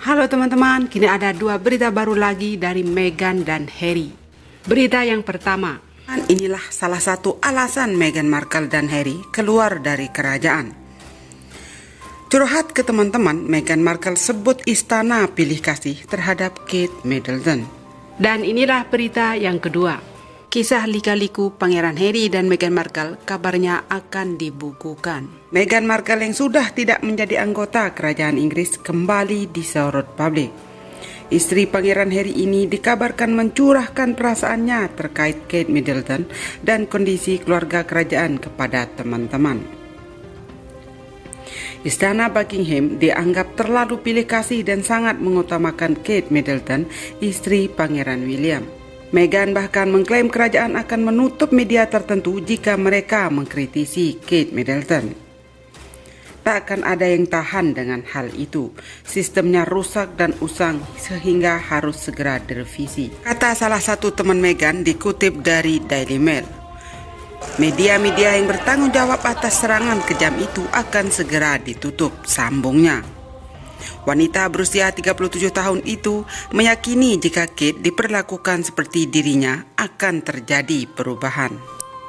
Halo teman-teman, kini ada dua berita baru lagi dari Meghan dan Harry. Berita yang pertama, inilah salah satu alasan Meghan Markle dan Harry keluar dari kerajaan. Curhat ke teman-teman, Meghan Markle sebut istana pilih kasih terhadap Kate Middleton. Dan inilah berita yang kedua. Kisah lika-liku Pangeran Harry dan Meghan Markle kabarnya akan dibukukan. Meghan Markle yang sudah tidak menjadi anggota kerajaan Inggris kembali disorot publik. Istri Pangeran Harry ini dikabarkan mencurahkan perasaannya terkait Kate Middleton dan kondisi keluarga kerajaan kepada teman-teman. Istana Buckingham dianggap terlalu pilih kasih dan sangat mengutamakan Kate Middleton, istri Pangeran William. Meghan bahkan mengklaim kerajaan akan menutup media tertentu jika mereka mengkritisi Kate Middleton. Tak akan ada yang tahan dengan hal itu. Sistemnya rusak dan usang sehingga harus segera direvisi, kata salah satu teman Meghan dikutip dari Daily Mail. Media-media yang bertanggung jawab atas serangan kejam itu akan segera ditutup, sambungnya. Wanita berusia 37 tahun itu meyakini jika Kate diperlakukan seperti dirinya akan terjadi perubahan.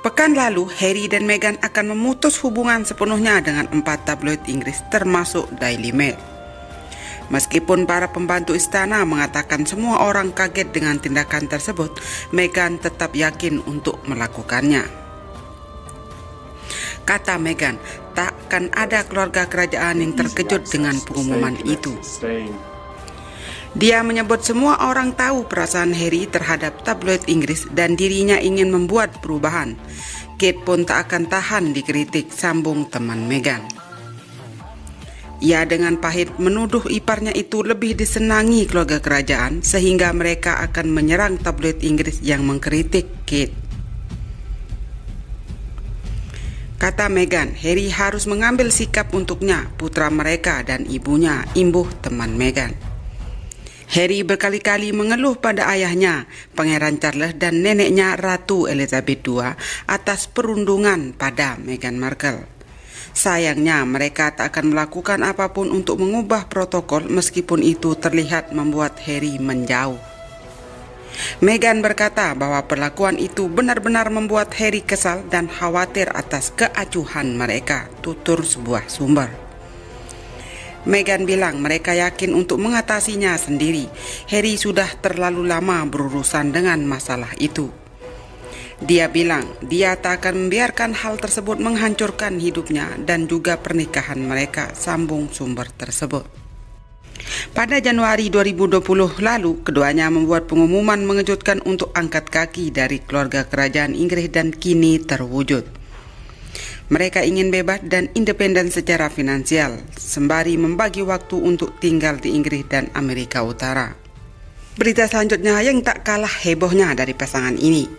Pekan lalu, Harry dan Meghan akan memutus hubungan sepenuhnya dengan 4 tabloid Inggris termasuk Daily Mail. Meskipun para pembantu istana mengatakan semua orang kaget dengan tindakan tersebut, Meghan tetap yakin untuk melakukannya. Kata Meghan, takkan ada keluarga kerajaan yang terkejut dengan pengumuman itu. Dia menyebut semua orang tahu perasaan Harry terhadap tabloid Inggris dan dirinya ingin membuat perubahan. Kate pun tak akan tahan dikritik, sambung teman Meghan. Ia dengan pahit menuduh iparnya itu lebih disenangi keluarga kerajaan sehingga mereka akan menyerang tabloid Inggris yang mengkritik Kate. Kata Meghan, Harry harus mengambil sikap untuknya, putra mereka dan ibunya, imbuh teman Meghan. Harry berkali-kali mengeluh pada ayahnya, Pangeran Charles dan neneknya Ratu Elizabeth II atas perundungan pada Meghan Markle. Sayangnya mereka tak akan melakukan apapun untuk mengubah protokol meskipun itu terlihat membuat Harry menjauh. Meghan berkata bahwa perlakuan itu benar-benar membuat Harry kesal dan khawatir atas keacuhan mereka, tutur sebuah sumber. Meghan bilang mereka yakin untuk mengatasinya sendiri. Harry sudah terlalu lama berurusan dengan masalah itu. Dia bilang dia tak akan membiarkan hal tersebut menghancurkan hidupnya dan juga pernikahan mereka, sambung sumber tersebut. Pada Januari 2020 lalu, keduanya membuat pengumuman mengejutkan untuk angkat kaki dari keluarga kerajaan Inggris dan kini terwujud. Mereka ingin bebas dan independen secara finansial, sembari membagi waktu untuk tinggal di Inggris dan Amerika Utara. Berita selanjutnya yang tak kalah hebohnya dari pasangan ini.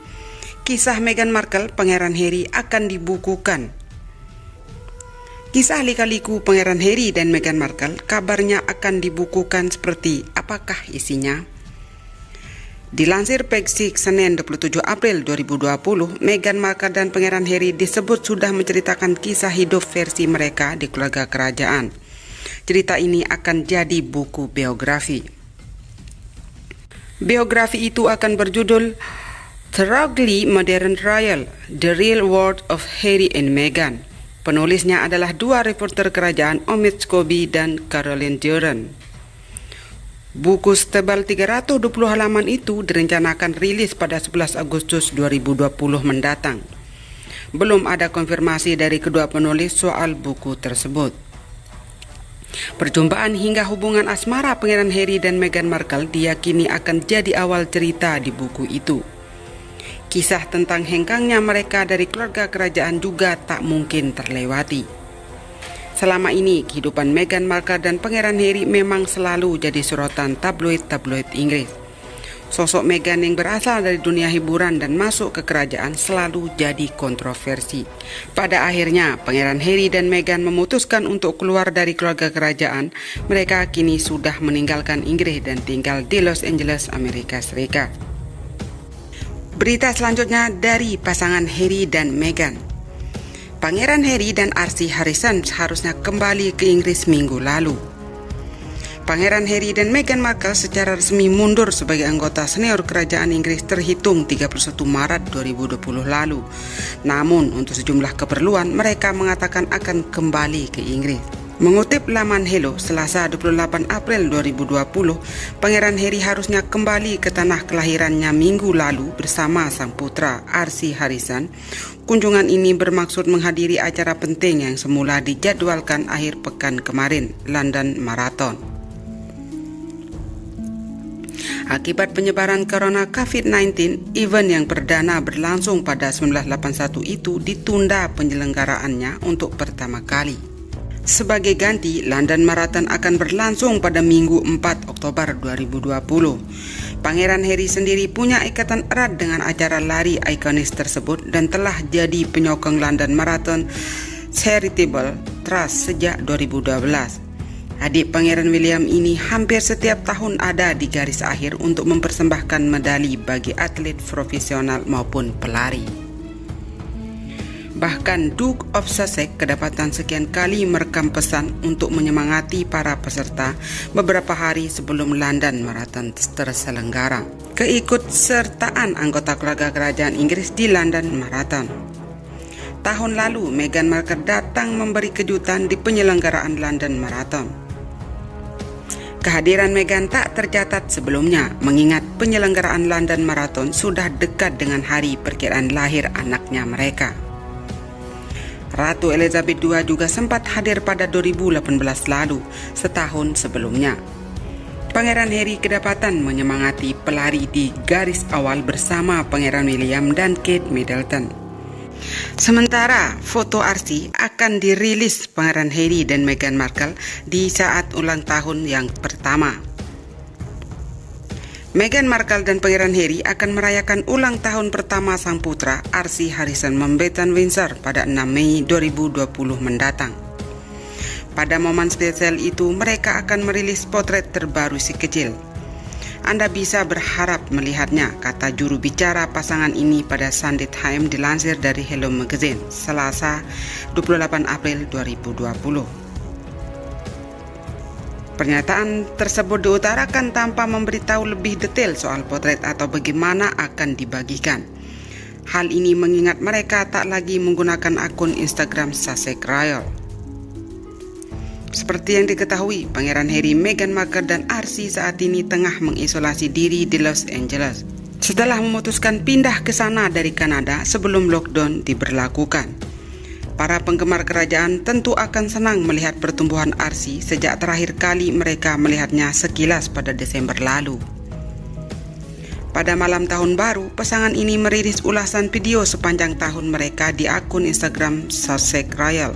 Kisah Meghan Markle, Pangeran Harry akan dibukukan. Kisah lika-liku Pangeran Harry dan Meghan Markle kabarnya akan dibukukan, seperti apakah isinya? Dilansir Page Senin 27 April 2020, Meghan Markle dan Pangeran Harry disebut sudah menceritakan kisah hidup versi mereka di keluarga kerajaan. Cerita ini akan jadi buku biografi. Biografi itu akan berjudul Thoroughly Modern Royal, The Real World of Harry and Meghan. Penulisnya adalah dua reporter kerajaan, Omid Scobie dan Caroline Duran. Buku setebal 320 halaman itu direncanakan rilis pada 11 Agustus 2020 mendatang. Belum ada konfirmasi dari kedua penulis soal buku tersebut. Perjumpaan hingga hubungan asmara Pangeran Harry dan Meghan Markle diyakini akan jadi awal cerita di buku itu. Kisah tentang hengkangnya mereka dari keluarga kerajaan juga tak mungkin terlewati. Selama ini, kehidupan Meghan Markle dan Pangeran Harry memang selalu jadi sorotan tabloid-tabloid Inggris. Sosok Meghan yang berasal dari dunia hiburan dan masuk ke kerajaan selalu jadi kontroversi. Pada akhirnya, Pangeran Harry dan Meghan memutuskan untuk keluar dari keluarga kerajaan. Mereka kini sudah meninggalkan Inggris dan tinggal di Los Angeles, Amerika Serikat. Berita selanjutnya dari pasangan Harry dan Meghan. Pangeran Harry dan RC Harrison seharusnya kembali ke Inggris minggu lalu. Pangeran Harry dan Meghan Markle secara resmi mundur sebagai anggota senior kerajaan Inggris terhitung 31 Maret 2020 lalu. Namun untuk sejumlah keperluan mereka mengatakan akan kembali ke Inggris. Mengutip laman Hello, Selasa 28 April 2020, Pangeran Harry harusnya kembali ke tanah kelahirannya minggu lalu bersama sang putra RC Harrison. Kunjungan ini bermaksud menghadiri acara penting yang semula dijadwalkan akhir pekan kemarin, London Marathon. Akibat penyebaran corona COVID-19, event yang perdana berlangsung pada 1981 itu ditunda penyelenggaraannya untuk pertama kali. Sebagai ganti, London Marathon akan berlangsung pada Minggu 4 Oktober 2020. Pangeran Harry sendiri punya ikatan erat dengan acara lari ikonis tersebut dan telah jadi penyokong London Marathon Charitable Trust sejak 2012. Adik Pangeran William ini hampir setiap tahun ada di garis akhir untuk mempersembahkan medali bagi atlet profesional maupun pelari. Bahkan Duke of Sussex kedapatan sekian kali merekam pesan untuk menyemangati para peserta beberapa hari sebelum London Marathon terselenggara. Keikutsertaan anggota keluarga kerajaan Inggris di London Marathon. Tahun lalu, Meghan Markle datang memberi kejutan di penyelenggaraan London Marathon. Kehadiran Meghan tak tercatat sebelumnya, mengingat penyelenggaraan London Marathon sudah dekat dengan hari perkiraan lahir anaknya mereka. Ratu Elizabeth II juga sempat hadir pada 2018 lalu, setahun sebelumnya. Pangeran Harry kedapatan menyemangati pelari di garis awal bersama Pangeran William dan Kate Middleton. Sementara foto RC akan dirilis Pangeran Harry dan Meghan Markle di saat ulang tahun yang pertama. Meghan Markle dan Pangeran Harry akan merayakan ulang tahun pertama sang putra RC Harrison Mountbatten Windsor pada 6 Mei 2020 mendatang. Pada momen spesial itu mereka akan merilis potret terbaru si kecil. Anda bisa berharap melihatnya, kata juru bicara pasangan ini pada Sunday Times dilansir dari Hello Magazine, Selasa 28 April 2020. Pernyataan tersebut diutarakan tanpa memberitahu lebih detail soal potret atau bagaimana akan dibagikan. Hal ini mengingat mereka tak lagi menggunakan akun Instagram Sussex Royal. Seperti yang diketahui, Pangeran Harry, Meghan Markle dan RC saat ini tengah mengisolasi diri di Los Angeles setelah memutuskan pindah ke sana dari Kanada sebelum lockdown diberlakukan. Para penggemar kerajaan tentu akan senang melihat pertumbuhan RC sejak terakhir kali mereka melihatnya sekilas pada Desember lalu. Pada malam tahun baru, pasangan ini merilis ulasan video sepanjang tahun mereka di akun Instagram Sussex Royal,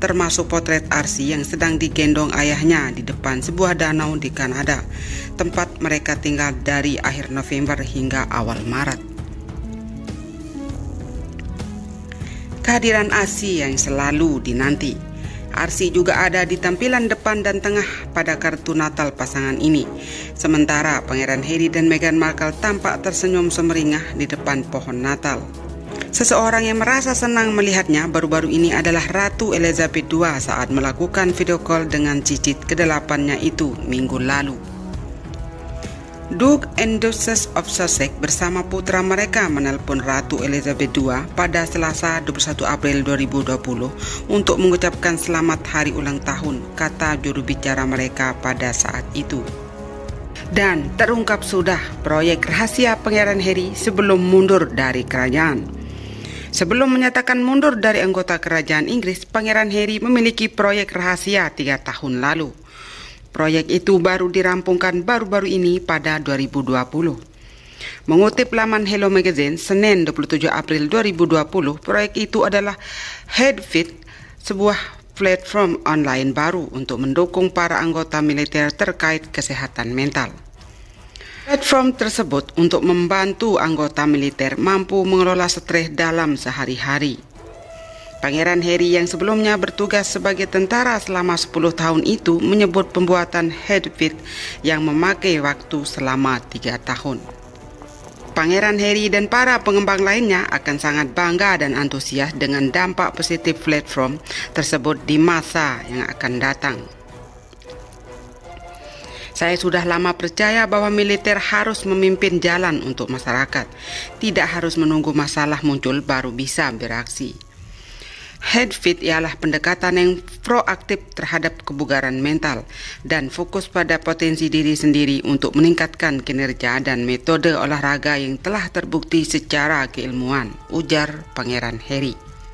termasuk potret RC yang sedang digendong ayahnya di depan sebuah danau di Kanada, tempat mereka tinggal dari akhir November hingga awal Maret. Kehadiran RC yang selalu dinanti. RC juga ada di tampilan depan dan tengah pada kartu Natal pasangan ini. Sementara Pangeran Harry dan Meghan Markle tampak tersenyum semeringah di depan pohon Natal. Seseorang yang merasa senang melihatnya baru-baru ini adalah Ratu Elizabeth II saat melakukan video call dengan cicit ke-8-nya itu minggu lalu. Duke and Duchess of Sussex bersama putra mereka menelpon Ratu Elizabeth II pada Selasa 21 April 2020 untuk mengucapkan selamat hari ulang tahun, kata juru bicara mereka pada saat itu. Dan terungkap sudah proyek rahasia Pangeran Harry sebelum mundur dari kerajaan. Sebelum menyatakan mundur dari anggota kerajaan Inggris, Pangeran Harry memiliki proyek rahasia 3 tahun lalu. Proyek itu baru dirampungkan baru-baru ini pada 2020. Mengutip laman Hello Magazine, Senin 27 April 2020, proyek itu adalah Headfit, sebuah platform online baru untuk mendukung para anggota militer terkait kesehatan mental. Platform tersebut untuk membantu anggota militer mampu mengelola stres dalam sehari-hari. Pangeran Harry yang sebelumnya bertugas sebagai tentara selama 10 tahun itu menyebut pembuatan Headfit yang memakai waktu selama 3 tahun. Pangeran Harry dan para pengembang lainnya akan sangat bangga dan antusias dengan dampak positif platform tersebut di masa yang akan datang. Saya sudah lama percaya bahwa militer harus memimpin jalan untuk masyarakat, tidak harus menunggu masalah muncul baru bisa beraksi. Headfit ialah pendekatan yang proaktif terhadap kebugaran mental dan fokus pada potensi diri sendiri untuk meningkatkan kinerja dan metode olahraga yang telah terbukti secara keilmuan, ujar Pangeran Harry.